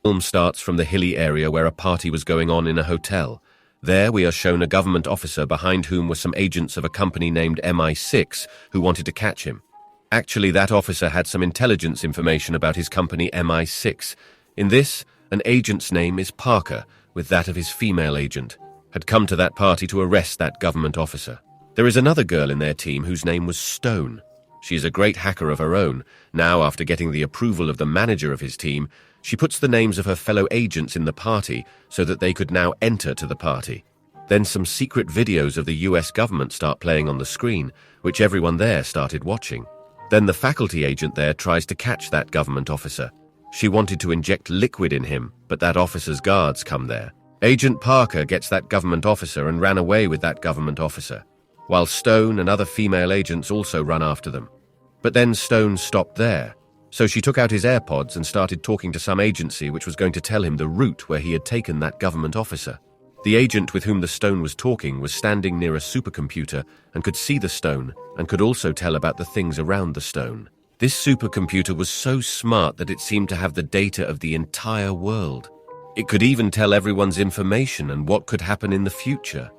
The film starts from the hilly area where a party was going on in a hotel. There we are shown a government officer behind whom were some agents of a company named MI6 who wanted to catch him. Actually, that officer had some intelligence information about his company MI6. In this, an agent's name is Parker, with that of his female agent, had come to that party to arrest that government officer. There is another girl in their team whose name was Stone. She is a great hacker of her own. Now, after getting the approval of the manager of his team, she puts the names of her fellow agents in the party so that they could now enter to the party. Then some secret videos of the US government start playing on the screen, which everyone there started watching. Then the faculty agent there tries to catch that government officer. She wanted to inject liquid in him, but that officer's guards come there. Agent Parker gets that government officer and ran away with that government officer, while Stone and other female agents also run after them. But then Stone stopped there, so she took out his AirPods and started talking to some agency which was going to tell him the route where he had taken that government officer. The agent with whom the Stone was talking was standing near a supercomputer and could see the Stone and could also tell about the things around the Stone. This supercomputer was so smart that it seemed to have the data of the entire world. It could even tell everyone's information and what could happen in the future.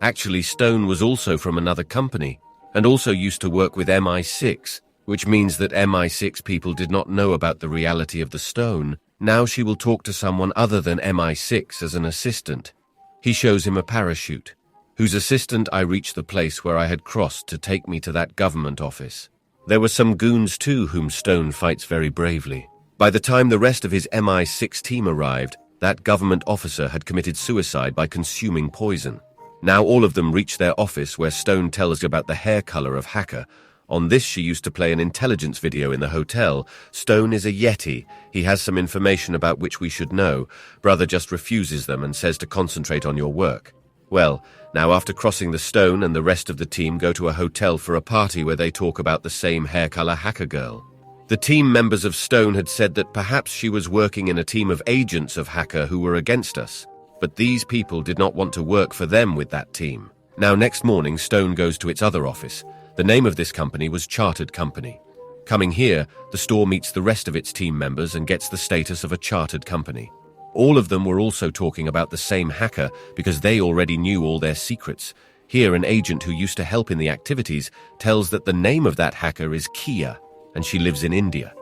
Actually, Stone was also from another company and also used to work with MI6, which means that MI6 people did not know about the reality of the Stone. Now she will talk to someone other than MI6 as an assistant. He shows him a parachute, whose assistant I reached the place where I had crossed to take me to that government office. There were some goons too whom Stone fights very bravely. By the time the rest of his MI6 team arrived, that government officer had committed suicide by consuming poison. Now all of them reach their office where Stone tells about the hair color of Hacker. On this she used to play an intelligence video in the hotel. Stone is a Yeti. He has some information about which we should know. Brother just refuses them and says to concentrate on your work. Well, now after crossing the Stone and the rest of the team go to a hotel for a party where they talk about the same hair color Hacker girl. The team members of Stone had said that perhaps she was working in a team of agents of Hacker who were against us, but these people did not want to work for them with that team. Now next morning Stone goes to its other office. The name of this company was Chartered Company. Coming here, the store meets the rest of its team members and gets the status of a chartered company. All of them were also talking about the same hacker because they already knew all their secrets. Here an agent who used to help in the activities tells that the name of that hacker is Kia, and she lives in India.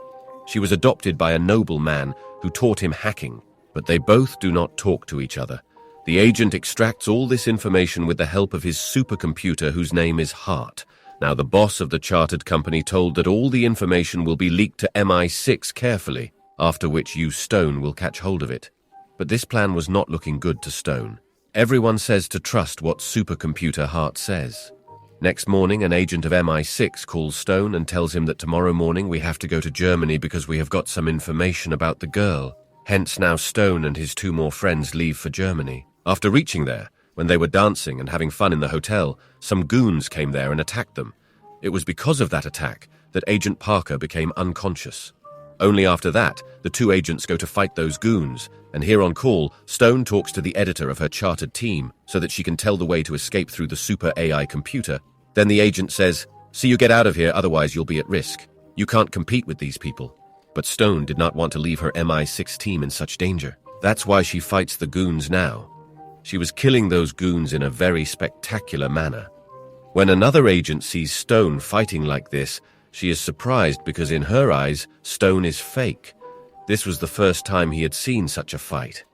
She was adopted by a noble man who taught him hacking, but they both do not talk to each other. The agent extracts all this information with the help of his supercomputer whose name is Hart. Now the boss of the chartered company told that all the information will be leaked to MI6 carefully, after which you, Stone, will catch hold of it. But this plan was not looking good to Stone. Everyone says to trust what supercomputer Hart says. Next morning, an agent of MI6 calls Stone and tells him that tomorrow morning we have to go to Germany because we have got some information about the girl. Hence now Stone and his two more friends leave for Germany. After reaching there, when they were dancing and having fun in the hotel, some goons came there and attacked them. It was because of that attack that Agent Parker became unconscious. Only after that, the two agents go to fight those goons, and here on call, Stone talks to the editor of her chartered team so that she can tell the way to escape through the super AI computer. Then the agent says, "See you get out of here, otherwise you'll be at risk. You can't compete with these people." But Stone did not want to leave her MI6 team in such danger. That's why she fights the goons now. She was killing those goons in a very spectacular manner. When another agent sees Stone fighting like this, she is surprised because in her eyes, Stone is fake. This was the first time he had seen such a fight.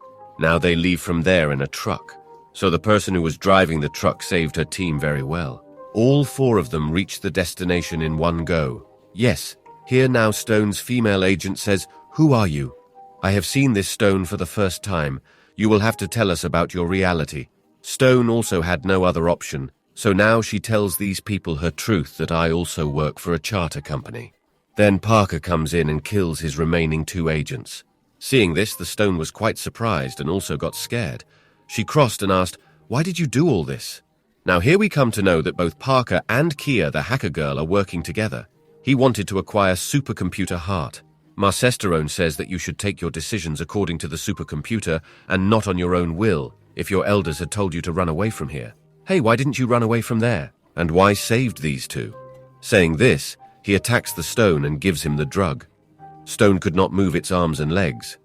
Now they leave from there in a truck. So the person who was driving the truck saved her team very well. All four of them reached the destination in one go. Yes, here now Stone's female agent says, "Who are you? I have seen this Stone for the first time. You will have to tell us about your reality." Stone also had no other option, so now she tells these people her truth that I also work for a charter company. Then Parker comes in and kills his remaining two agents. Seeing this, the Stone was quite surprised and also got scared. She crossed and asked, "Why did you do all this?" Now here we come to know that both Parker and Kia, the hacker girl, are working together. He wanted to acquire supercomputer Hart. Marcesterone says that you should take your decisions according to the supercomputer and not on your own will if your elders had told you to run away from here. Hey, why didn't you run away from there? And why saved these two? Saying this, he attacks the Stone and gives him the drug. Stone could not move its arms and legs.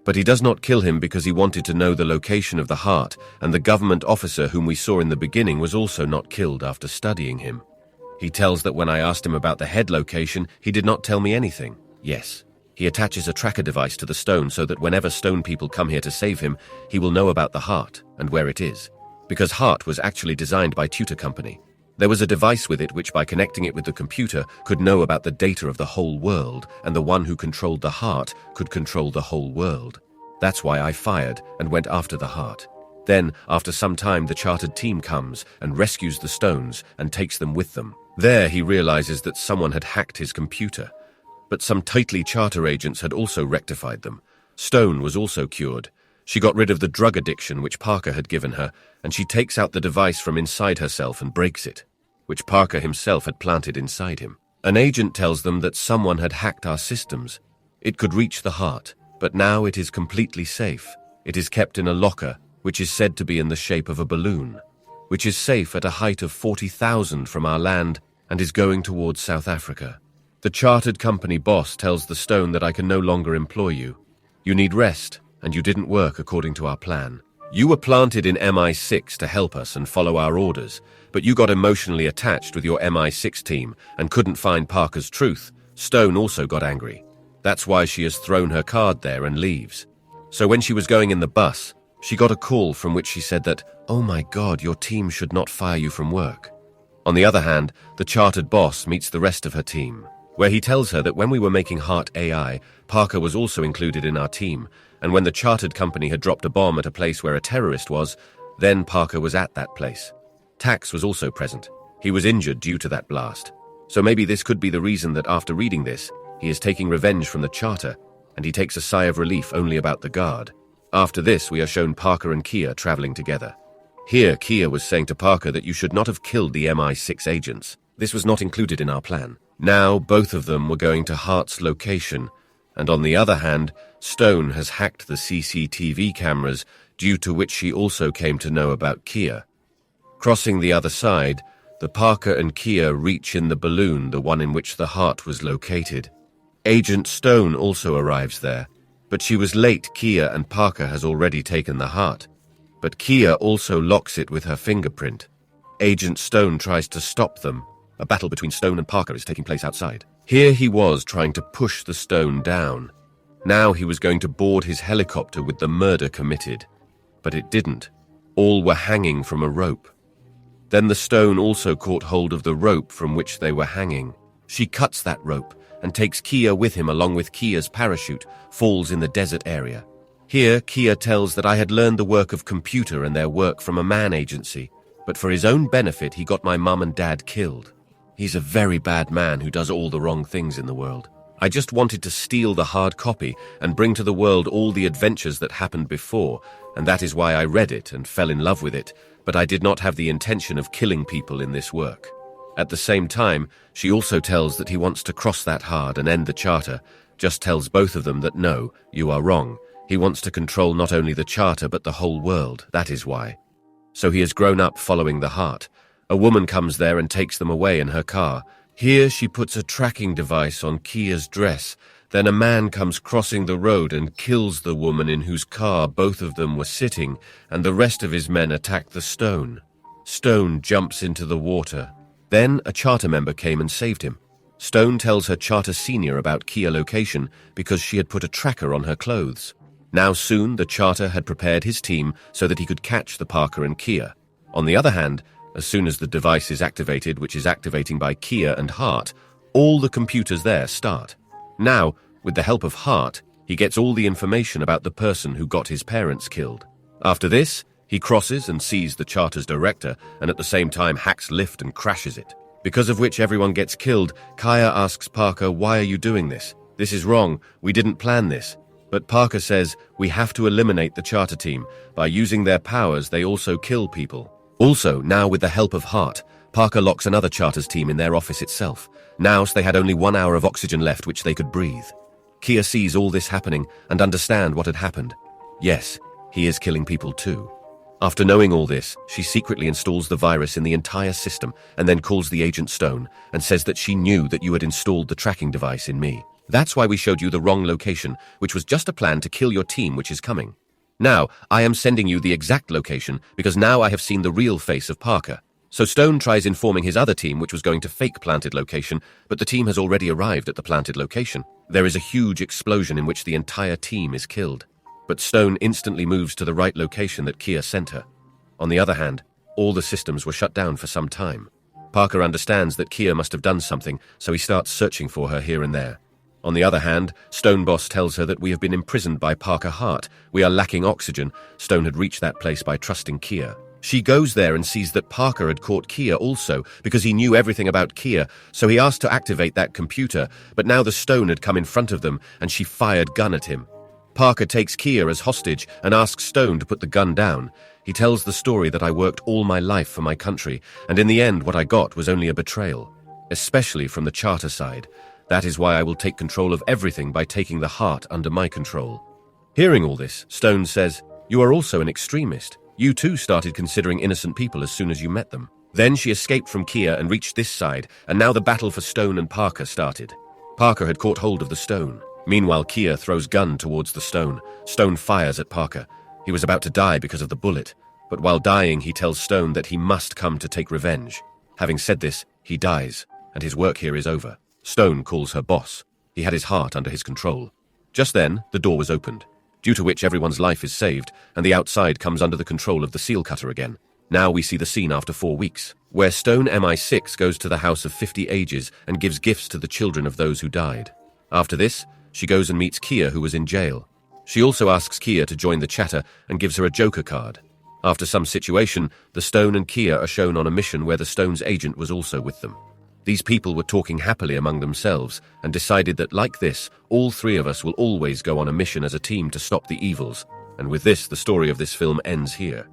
But he does not kill him because he wanted to know the location of the heart, and the government officer whom we saw in the beginning was also not killed after studying him. He tells that when I asked him about the head location, he did not tell me anything. Yes, he attaches a tracker device to the stone so that whenever stone people come here to save him, he will know about the heart and where it is. Because heart was actually designed by Tutor Company. There was a device with it which, by connecting it with the computer, could know about the data of the whole world, and the one who controlled the heart could control the whole world. That's why I fired and went after the heart. Then, after some time, the chartered team comes and rescues the stones and takes them with them. There he realizes that someone had hacked his computer. But some tightly charter agents had also rectified them. Stone was also cured. She got rid of the drug addiction which Parker had given her, and she takes out the device from inside herself and breaks it, which Parker himself had planted inside him. An agent tells them that someone had hacked our systems. It could reach the heart, but now it is completely safe. It is kept in a locker, which is said to be in the shape of a balloon, which is safe at a height of 40,000 from our land and is going towards South Africa. The chartered company boss tells the stone that I can no longer employ you. You need rest, and you didn't work according to our plan. You were planted in MI6 to help us and follow our orders, but you got emotionally attached with your MI6 team and couldn't find Parker's truth. Stone also got angry. That's why she has thrown her card there and leaves. So when she was going in the bus, she got a call from which she said that, "Oh my God, your team should not fire you from work." On the other hand, the chartered boss meets the rest of her team, where he tells her that when we were making Heart AI, Parker was also included in our team, and when the chartered company had dropped a bomb at a place where a terrorist was, then Parker was at that place. Tax was also present. He was injured due to that blast. So maybe this could be the reason that after reading this, he is taking revenge from the charter, and he takes a sigh of relief only about the guard. After this, we are shown Parker and Kia traveling together. Here, Kia was saying to Parker that you should not have killed the MI6 agents. This was not included in our plan. Now, both of them were going to Hart's location, and on the other hand, Stone has hacked the CCTV cameras, due to which she also came to know about Kia. Crossing the other side, the Parker and Kia reach in the balloon, the one in which the heart was located. Agent Stone also arrives there, but she was late. Kia and Parker has already taken the heart, but Kia also locks it with her fingerprint. Agent Stone tries to stop them. A battle between Stone and Parker is taking place outside. Here he was trying to push the stone down. Now he was going to board his helicopter with the murder committed, but it didn't. All were hanging from a rope. Then the stone also caught hold of the rope from which they were hanging. She cuts that rope and takes Kia with him along with Kia's parachute, falls in the desert area. Here, Kia tells that I had learned the work of computer and their work from a man agency, but for his own benefit he got my mum and dad killed. He's a very bad man who does all the wrong things in the world. I just wanted to steal the hard copy and bring to the world all the adventures that happened before, and that is why I read it and fell in love with it, but I did not have the intention of killing people in this work. At the same time, she also tells that he wants to cross that hard and end the charter, just tells both of them that no, you are wrong. He wants to control not only the charter but the whole world, that is why. So he has grown up following the heart. A woman comes there and takes them away in her car. Here she puts a tracking device on Kia's dress. Then a man comes crossing the road and kills the woman in whose car both of them were sitting, and the rest of his men attack the stone. Stone jumps into the water. Then a charter member came and saved him. Stone tells her charter senior about Kia location because she had put a tracker on her clothes. Now soon the charter had prepared his team so that he could catch the Parker and Kia. On the other hand, as soon as the device is activated, which is activating by Kia and Hart, all the computers there start. Now, with the help of Hart, he gets all the information about the person who got his parents killed. After this, he crosses and sees the charter's director, and at the same time hacks lift and crashes it. Because of which everyone gets killed. Kaya asks Parker, "Why are you doing this? This is wrong. We didn't plan this." But Parker says, "We have to eliminate the charter team. By using their powers, they also kill people." Also, now with the help of Hart, Parker locks another charter's team in their office itself. Now they had only 1 hour of oxygen left which they could breathe. Kia sees all this happening and understands what had happened. Yes, he is killing people too. After knowing all this, she secretly installs the virus in the entire system and then calls the Agent Stone and says that she knew that you had installed the tracking device in me. That's why we showed you the wrong location, which was just a plan to kill your team which is coming. Now, I am sending you the exact location because now I have seen the real face of Parker. So Stone tries informing his other team which was going to fake planted location, but the team has already arrived at the planted location. There is a huge explosion in which the entire team is killed. But Stone instantly moves to the right location that Kia sent her. On the other hand, all the systems were shut down for some time. Parker understands that Kia must have done something, so he starts searching for her here and there. On the other hand, Stone Boss tells her that we have been imprisoned by Parker Hart. We are lacking oxygen. Stone had reached that place by trusting Kia. She goes there and sees that Parker had caught Kia also, because he knew everything about Kia, so he asked to activate that computer, but now the stone had come in front of them, and she fired gun at him. Parker takes Kia as hostage and asks Stone to put the gun down. He tells the story that I worked all my life for my country, and in the end what I got was only a betrayal, especially from the charter side. That is why I will take control of everything by taking the heart under my control. Hearing all this, Stone says, "You are also an extremist. You too started considering innocent people as soon as you met them." Then she escaped from Kia and reached this side, and now the battle for Stone and Parker started. Parker had caught hold of the stone. Meanwhile, Kia throws gun towards the stone. Stone fires at Parker. He was about to die because of the bullet, but while dying he tells Stone that he must come to take revenge. Having said this, he dies, and his work here is over. Stone calls her boss. He had his heart under his control. Just then, the door was opened, due to which everyone's life is saved, and the outside comes under the control of the seal cutter again. Now we see the scene after 4 weeks, where Stone MI6 goes to the House of 50 Ages and gives gifts to the children of those who died. After this, she goes and meets Kia, who was in jail. She also asks Kia to join the chatter and gives her a Joker card. After some situation, the Stone and Kia are shown on a mission where the Stone's agent was also with them. These people were talking happily among themselves and decided that like this, all three of us will always go on a mission as a team to stop the evils. And with this, the story of this film ends here.